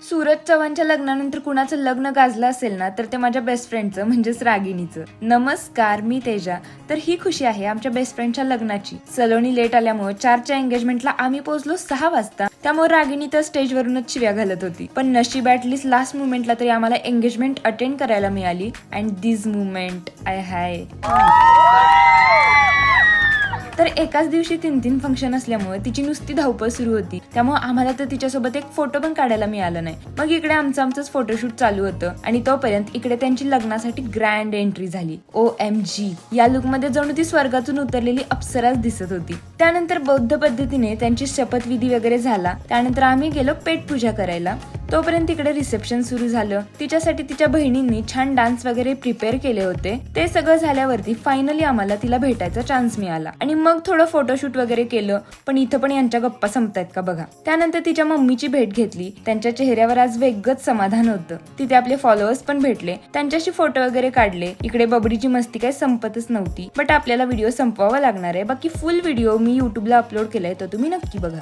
सूरज चव्हाणच्या लग्नानंतर कुणाचं लग्न गाजलं असेल ना तर ते माझ्या बेस्ट फ्रेंडचं म्हणजेच रागिणीचं. नमस्कार, मी तेजा. तर ही खुशी आहे आमच्या बेस्ट फ्रेंडच्या लग्नाची. सलोनी लेट आल्यामुळे 4च्या एंगेजमेंटला आम्ही पोहोचलो 6 वाजता. त्यामुळे रागिणी तर स्टेजवरूनच शिव्या घालत होती. पण नशीब ॲटलीस्ट लास्ट मुमेंटला तरी आम्हाला एंगेजमेंट अटेंड करायला मिळाली. अँड दिस मुमेंट आय हाय. तर एकाच दिवशी 3 फंक्शन असल्यामुळे तिची नुसती धावपळ सुरू होती. त्यामुळे आम्हाला तर तिच्यासोबत एक फोटो पण काढायला मिळाला नाही. मग इकडे आमचंच फोटोशूट चालू होतं आणि तोपर्यंत इकडे त्यांची लग्नासाठी ग्रँड एंट्री झाली. OMG, या लुकमध्ये जणू ती स्वर्गातून उतरलेली अप्सराच दिसत होती. त्यानंतर बौद्ध पद्धतीने त्यांची शपथविधी वगैरे झाला. त्यानंतर आम्ही गेलो पेट पूजा करायला. तोपर्यंत इकडे रिसेप्शन सुरू झालं. तिच्यासाठी तिच्या बहिणींनी छान डान्स वगैरे प्रिपेअर केले होते. ते सगळं झाल्यावरती फायनली आम्हाला तिला भेटायचा चान्स मिळाला आणि मग थोडं फोटोशूट वगैरे केलं. पण इथं पण यांच्या गप्पा संपतायत का बघा. त्यानंतर तिच्या मम्मीची भेट घेतली. त्यांच्या चेहऱ्यावर आज वेगळंच समाधान होतं. तिथे आपले फॉलोअर्स पण भेटले, त्यांच्याशी फोटो वगैरे काढले. इकडे बबडीची मस्ती काही संपतच नव्हती. बट आपल्याला व्हिडिओ संपवावा लागणार आहे. बाकी फुल व्हिडिओ मी युट्यूबला अपलोड केलाय, तर तुम्ही नक्की बघा.